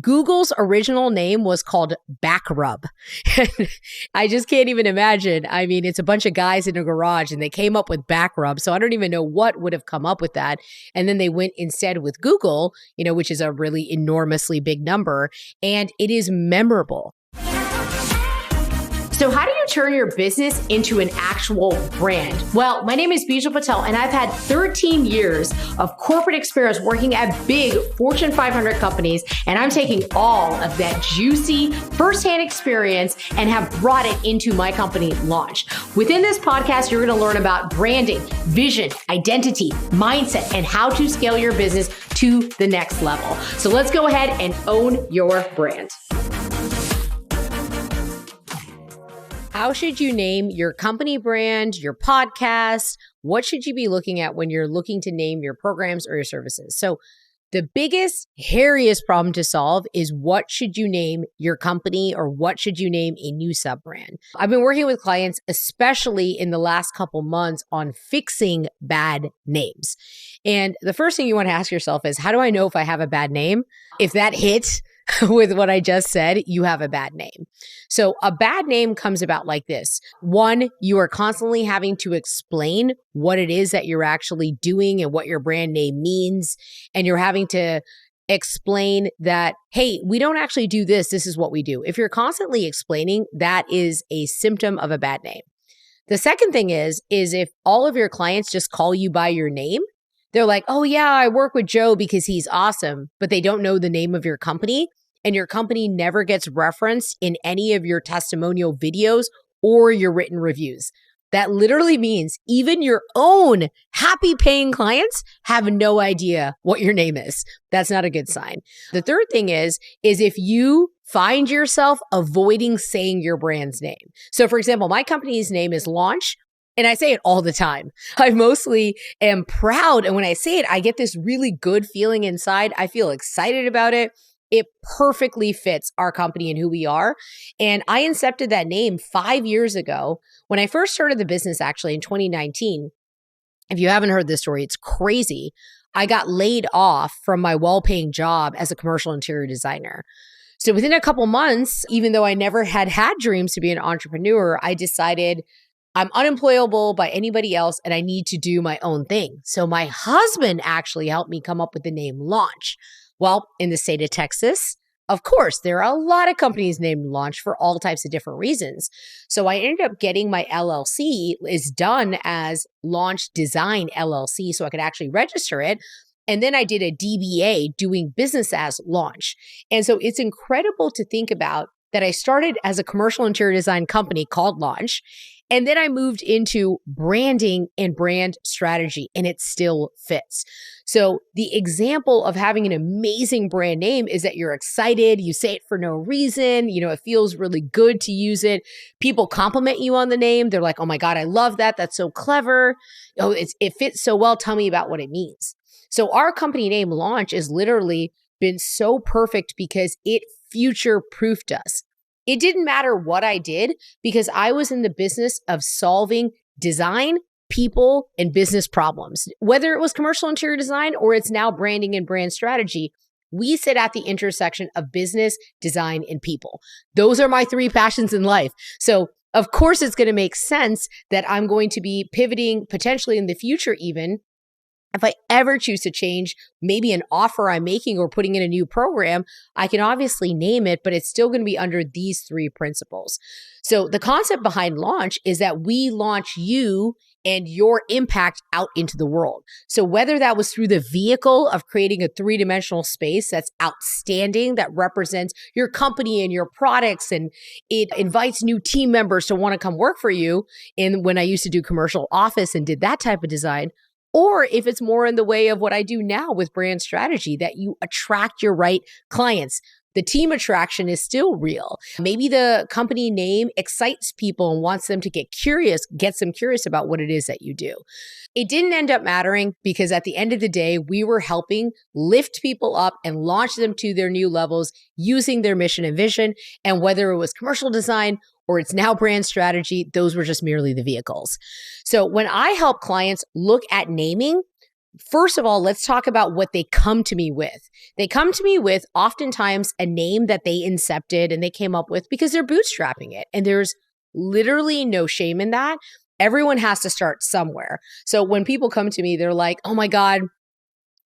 Google's original name was called Backrub. I just can't even imagine. I mean, it's a bunch of guys in a garage and they came up with Backrub. So I don't even know what would have come up with that. And then they went instead with Google, which is a really enormously big number. And it is memorable. So how do you turn your business into an actual brand? Well, my name is Bijal Patel, and I've had 13 years of corporate experience working at big Fortune 500 companies, and I'm taking all of that juicy firsthand experience and have brought it into my company, Launch. Within this podcast, you're going to learn about branding, vision, identity, mindset, and how to scale your business to the next level. So let's go ahead and own your brand. How should you name your company brand, your podcast? What should you be looking at when you're looking to name your programs or your services? So the biggest, hairiest problem to solve is what should you name your company or what should you name a new sub-brand? I've been working with clients, especially in the last couple months, on fixing bad names. And the first thing you want to ask yourself is, how do I know if I have a bad name? If that hits with what I just said, you have a bad name. So a bad name comes about like this. One, you are constantly having to explain what it is that you're actually doing and what your brand name means. And you're having to explain that, hey, we don't actually do this. This is what we do. If you're constantly explaining, that is a symptom of a bad name. The second thing is if all of your clients just call you by your name, they're like, oh yeah, I work with Joe because he's awesome, but they don't know the name of your company. And your company never gets referenced in any of your testimonial videos or your written reviews. That literally means even your own happy paying clients have no idea what your name is. That's not a good sign. The third thing is if you find yourself avoiding saying your brand's name. So for example, my company's name is Launch. And I say it all the time. I mostly am proud. And when I say it, I get this really good feeling inside. I feel excited about it. It perfectly fits our company and who we are. And I incepted that name 5 years ago when I first started the business, actually in 2019. If you haven't heard this story, it's crazy. I got laid off from my well-paying job as a commercial interior designer. So within a couple months, even though I never had dreams to be an entrepreneur, I decided I'm unemployable by anybody else and I need to do my own thing. So my husband actually helped me come up with the name Launch. Well, in the state of Texas, of course, there are a lot of companies named Launch for all types of different reasons. So I ended up getting my LLC is done as Launch Design LLC, so I could actually register it. And then I did a DBA doing business as Launch. And so it's incredible to think about that I started as a commercial interior design company called Launch. And then I moved into branding and brand strategy, and it still fits. So the example of having an amazing brand name is that you're excited, you say it for no reason, it feels really good to use it. People compliment you on the name. They're like, oh my God, I love that. That's so clever. Oh, it fits so well. Tell me about what it means. So our company name Launch has literally been so perfect because it future-proofed us. It didn't matter what I did because I was in the business of solving design, people, and business problems. Whether it was commercial interior design or it's now branding and brand strategy, we sit at the intersection of business, design, and people. Those are my three passions in life. So of course, it's going to make sense that I'm going to be pivoting potentially in the future even. If I ever choose to change maybe an offer I'm making or putting in a new program, I can obviously name it, but it's still going to be under these three principles. So the concept behind Launch is that we launch you and your impact out into the world. So whether that was through the vehicle of creating a three-dimensional space that's outstanding, that represents your company and your products, and it invites new team members to want to come work for you. And when I used to do commercial office and did that type of design, or if it's more in the way of what I do now with brand strategy, that you attract your right clients. The team attraction is still real. Maybe the company name excites people and wants them to gets them curious about what it is that you do. It didn't end up mattering because at the end of the day, we were helping lift people up and launch them to their new levels using their mission and vision. And whether it was commercial design or it's now brand strategy, those were just merely the vehicles. So when I help clients look at naming, first of all, let's talk about what they come to me with. They come to me with oftentimes a name that they incepted and they came up with because they're bootstrapping it. And there's literally no shame in that. Everyone has to start somewhere. So when people come to me, they're like, oh my God,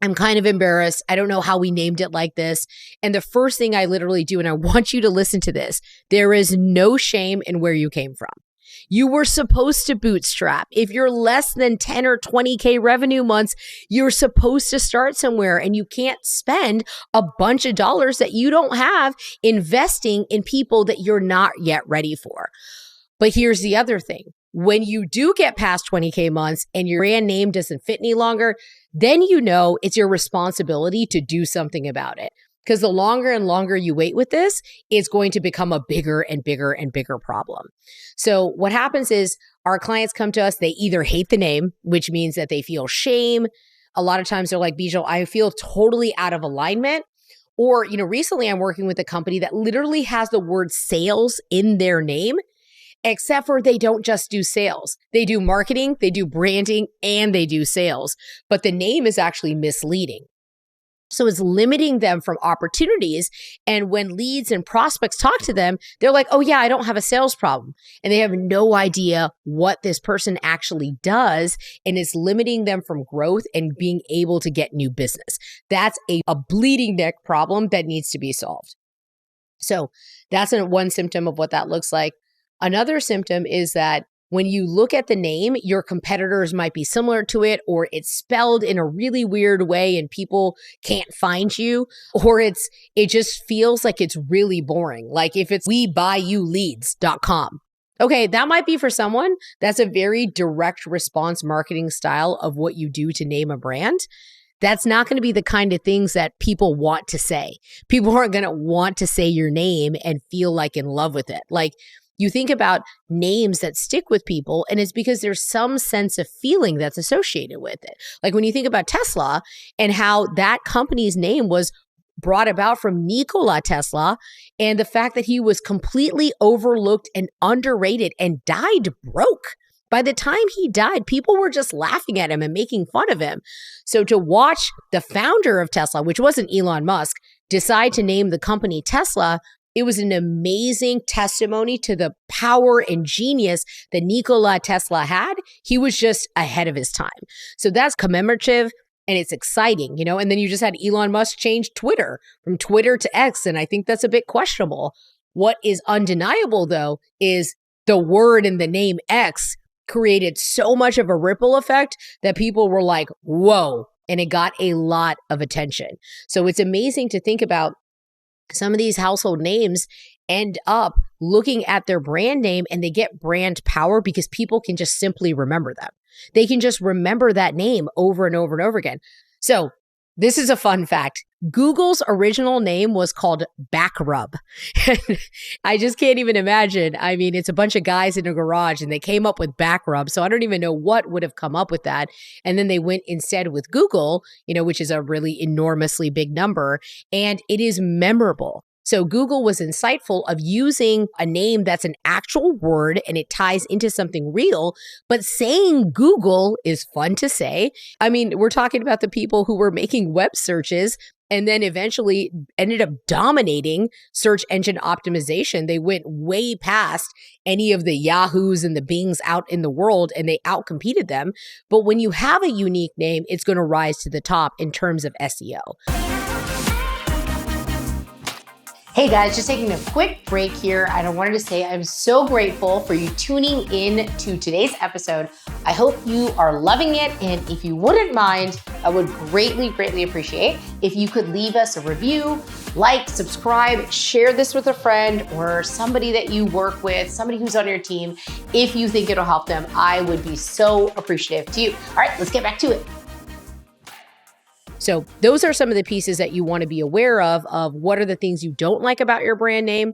I'm kind of embarrassed. I don't know how we named it like this. And the first thing I literally do, and I want you to listen to this, there is no shame in where you came from. You were supposed to bootstrap. If you're less than 10 or 20K revenue months, you're supposed to start somewhere, and you can't spend a bunch of dollars that you don't have investing in people that you're not yet ready for. But here's the other thing. When you do get past 20K months and your brand name doesn't fit any longer, then you know it's your responsibility to do something about it. Because the longer and longer you wait with this, it's going to become a bigger and bigger and bigger problem. So what happens is our clients come to us, they either hate the name, which means that they feel shame. A lot of times they're like, Bijal, I feel totally out of alignment. Or, recently I'm working with a company that literally has the word sales in their name, except for they don't just do sales. They do marketing, they do branding, and they do sales. But the name is actually misleading. So it's limiting them from opportunities. And when leads and prospects talk to them, they're like, oh yeah, I don't have a sales problem. And they have no idea what this person actually does. And it's limiting them from growth and being able to get new business. That's a bleeding neck problem that needs to be solved. So that's one symptom of what that looks like. Another symptom is that when you look at the name, your competitors might be similar to it, or it's spelled in a really weird way and people can't find you, or it just feels like it's really boring. Like if it's webuyouleads.com. Okay, that might be for someone. That's a very direct response marketing style of what you do to name a brand. That's not going to be the kind of things that people want to say. People aren't going to want to say your name and feel like in love with it. Like, you think about names that stick with people, and it's because there's some sense of feeling that's associated with it. Like when you think about Tesla and how that company's name was brought about from Nikola Tesla, and the fact that he was completely overlooked and underrated and died broke. By the time he died, people were just laughing at him and making fun of him. So to watch the founder of Tesla, which wasn't Elon Musk, decide to name the company Tesla, it was an amazing testimony to the power and genius that Nikola Tesla had. He was just ahead of his time. So that's commemorative and it's exciting, And then you just had Elon Musk change Twitter from Twitter to X, and I think that's a bit questionable. What is undeniable, though, is the word and the name X created so much of a ripple effect that people were like, whoa, and it got a lot of attention. So it's amazing to think about. Some of these household names end up looking at their brand name and they get brand power because people can just simply remember them. They can just remember that name over and over and over again. So this is a fun fact. Google's original name was called Backrub. I just can't even imagine. I mean, it's a bunch of guys in a garage and they came up with Backrub. So I don't even know what would have come up with that. And then they went instead with Google, which is a really enormously big number. And it is memorable. So Google was insightful of using a name that's an actual word and it ties into something real, but saying Google is fun to say. I mean, we're talking about the people who were making web searches and then eventually ended up dominating search engine optimization. They went way past any of the Yahoos and the Bings out in the world and they outcompeted them. But when you have a unique name, it's going to rise to the top in terms of SEO. Hey guys, just taking a quick break here. And I wanted to say I'm so grateful for you tuning in to today's episode. I hope you are loving it. And if you wouldn't mind, I would greatly, greatly appreciate if you could leave us a review, like, subscribe, share this with a friend or somebody that you work with, somebody who's on your team. If you think it'll help them, I would be so appreciative to you. All right, let's get back to it. So those are some of the pieces that you want to be aware of what are the things you don't like about your brand name.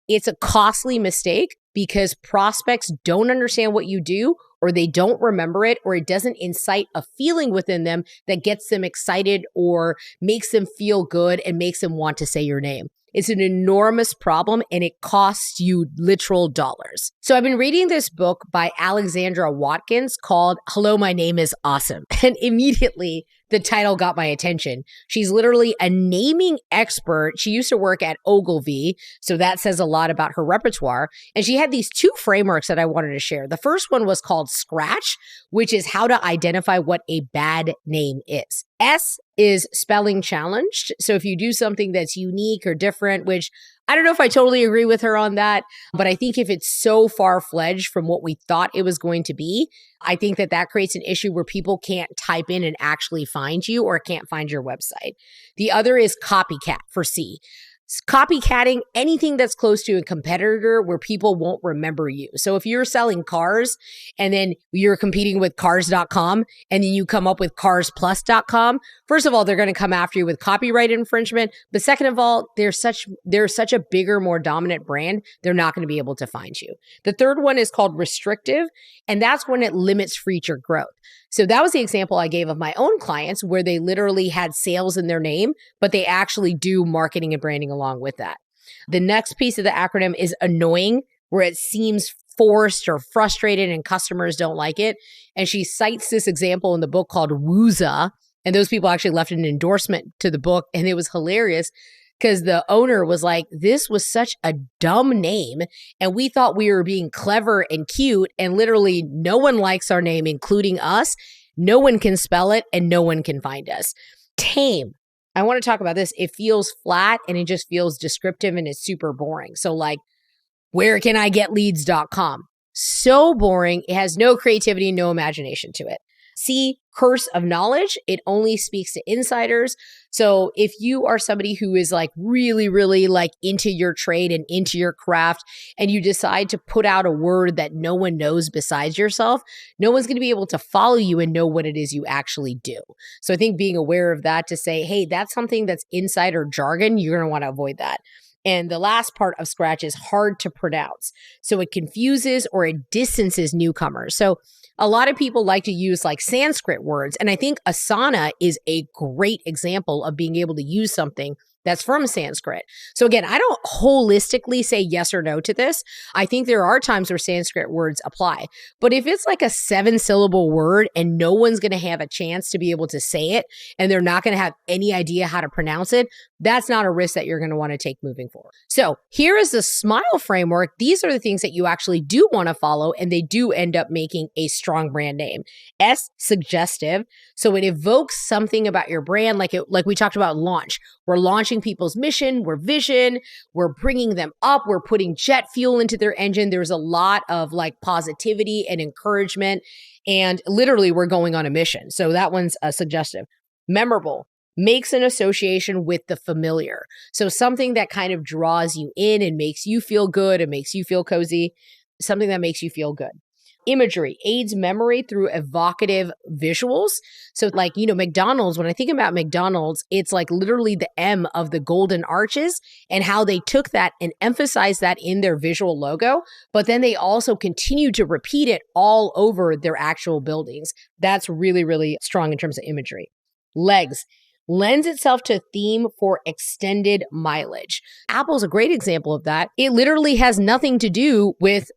It's a costly mistake because prospects don't understand what you do or they don't remember it or it doesn't incite a feeling within them that gets them excited or makes them feel good and makes them want to say your name. It's an enormous problem and it costs you literal dollars. So I've been reading this book by Alexandra Watkins called Hello, My Name is Awesome. And immediately the title got my attention. She's literally a naming expert. She used to work at Ogilvy, so that says a lot about her repertoire. And she had these two frameworks that I wanted to share. The first one was called Scratch, which is how to identify what a bad name is. S is spelling challenged. So if you do something that's unique or different, which I don't know if I totally agree with her on that, but I think if it's so far-fledged from what we thought it was going to be, I think that that creates an issue where people can't type in and actually find you or can't find your website. The other is copycat for C. Copycatting anything that's close to a competitor where people won't remember you. So if you're selling cars and then you're competing with cars.com and then you come up with carsplus.com, first of all, they're going to come after you with copyright infringement. But second of all, they're such a bigger, more dominant brand, they're not going to be able to find you. The third one is called restrictive, and that's when it limits future growth. So that was the example I gave of my own clients where they literally had sales in their name, but they actually do marketing and branding along with that. The next piece of the acronym is annoying, where it seems forced or frustrated and customers don't like it. And she cites this example in the book called Wooza. And those people actually left an endorsement to the book. And it was hilarious because the owner was like, this was such a dumb name. And we thought we were being clever and cute. And literally no one likes our name, including us. No one can spell it and no one can find us. Tame. I want to talk about this. It feels flat and it just feels descriptive and it's super boring. So like, where can I get leads.com? So boring. It has no creativity, no imagination to it. C, curse of knowledge. It only speaks to insiders. So if you are somebody who is like really, really like into your trade and into your craft, and you decide to put out a word that no one knows besides yourself, no one's going to be able to follow you and know what it is you actually do. So I think being aware of that to say, hey, that's something that's insider jargon, you're going to want to avoid that. And the last part of Scratch is hard to pronounce. So it confuses or it distances newcomers. So a lot of people like to use like Sanskrit words. And I think Asana is a great example of being able to use something that's from Sanskrit. So again, I don't holistically say yes or no to this. I think there are times where Sanskrit words apply. But if it's like a 7-syllable word and no one's going to have a chance to be able to say it, and they're not going to have any idea how to pronounce it, that's not a risk that you're going to want to take moving forward. So here is the SMILE framework. These are the things that you actually do want to follow, and they do end up making a strong brand name. S, suggestive. So it evokes something about your brand, like we talked about launch. We're launching people's mission, we're vision, we're bringing them up, we're putting jet fuel into their engine. There's a lot of like positivity and encouragement, and literally we're going on a mission. So that one's suggestive. Memorable. Makes an association with the familiar. So something that kind of draws you in and makes you feel good and makes you feel cozy, something that makes you feel good. Imagery aids memory through evocative visuals. So like, McDonald's, when I think about McDonald's, it's like literally the M of the golden arches and how they took that and emphasized that in their visual logo, but then they also continue to repeat it all over their actual buildings. That's really, really strong in terms of imagery. Legs. Lends itself to a theme for extended mileage. Apple's a great example of that. It literally has nothing to do with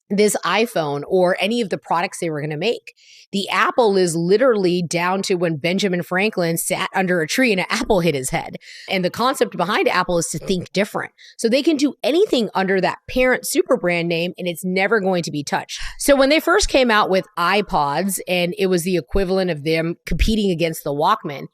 this iPhone or any of the products they were going to make. The apple is literally down to when Benjamin Franklin sat under a tree and an apple hit his head. And the concept behind Apple is to think different. So they can do anything under that parent super brand name and it's never going to be touched. So when they first came out with iPods and it was the equivalent of them competing against the Walkman,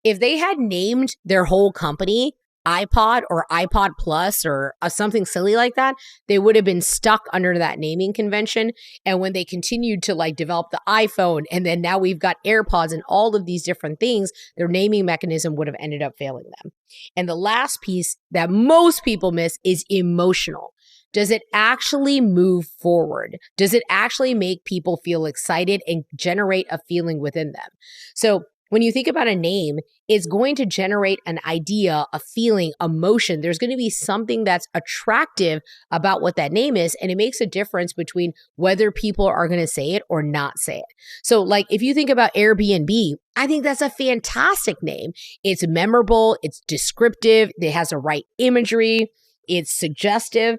if they had named their whole company iPod or iPod Plus or something silly like that, they would have been stuck under that naming convention. And when they continued to like develop the iPhone, and then now we've got AirPods and all of these different things, their naming mechanism would have ended up failing them. And the last piece that most people miss is emotional. Does it actually move forward? Does it actually make people feel excited and generate a feeling within them? So when you think about a name, it's going to generate an idea, a feeling, emotion. There's going to be something that's attractive about what that name is, and it makes a difference between whether people are going to say it or not say it. So like if you think about Airbnb, I think that's a fantastic name. It's memorable, it's descriptive, it has the right imagery, it's suggestive.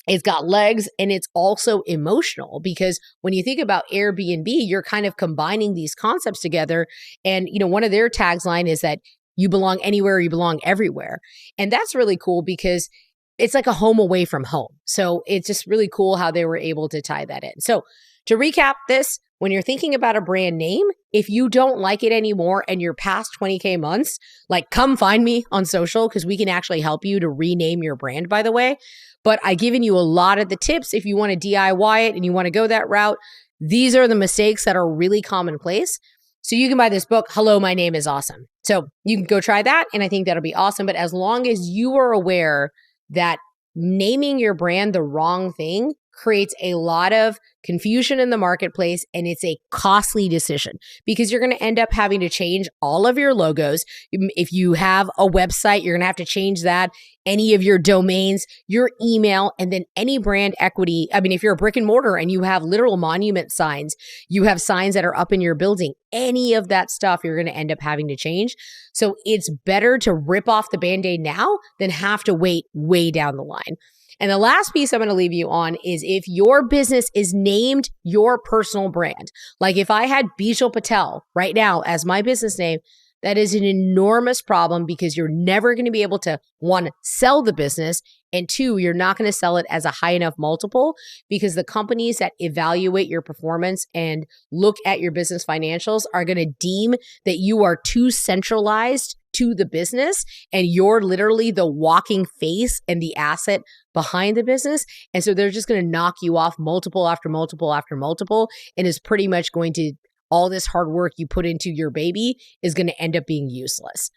It's got legs, and it's also emotional, because when you think about Airbnb, you're kind of combining these concepts together. And, one of their taglines is that you belong anywhere, you belong everywhere. And that's really cool because it's like a home away from home. So it's just really cool how they were able to tie that in. So to recap this, when you're thinking about a brand name, if you don't like it anymore and you're past 20K months, like, come find me on social, because we can actually help you to rename your brand, by the way. But I've given you a lot of the tips. If you want to DIY it and you want to go that route, these are the mistakes that are really commonplace. So you can buy this book, Hello, My Name is Awesome. So you can go try that, and I think that'll be awesome. But as long as you are aware that naming your brand the wrong thing creates a lot of confusion in the marketplace, and it's a costly decision, because you're going to end up having to change all of your logos. If you have a website, you're going to have to change that, any of your domains, your email, and then any brand equity. I mean, if you're a brick and mortar and you have literal monument signs, you have signs that are up in your building, any of that stuff you're going to end up having to change. So it's better to rip off the Band-Aid now than have to wait way down the line. And the last piece I'm going to leave you on is, if your business is named your personal brand, like if I had Bijal Patel right now as my business name, that is an enormous problem, because you're never going to be able to, one, sell the business, and two, you're not going to sell it as a high enough multiple, because the companies that evaluate your performance and look at your business financials are going to deem that you are too centralized to the business, and you're literally the walking face and the asset behind the business. And so they're just going to knock you off multiple after multiple after multiple, and is pretty much going to, all this hard work you put into your baby is going to end up being useless.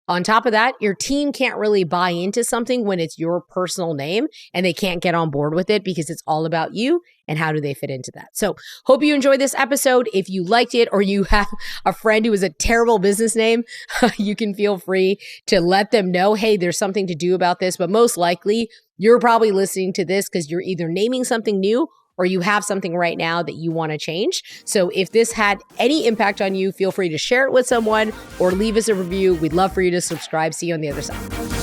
On top of that, your team can't really buy into something when it's your personal name, and they can't get on board with it, because it's all about you and how do they fit into that. So hope you enjoyed this episode. If you liked it, or you have a friend who is a terrible business name, you can feel free to let them know, hey, there's something to do about this. But most likely, you're probably listening to this because you're either naming something new, or you have something right now that you want to change. So if this had any impact on you, feel free to share it with someone or leave us a review. We'd love for you to subscribe. See you on the other side.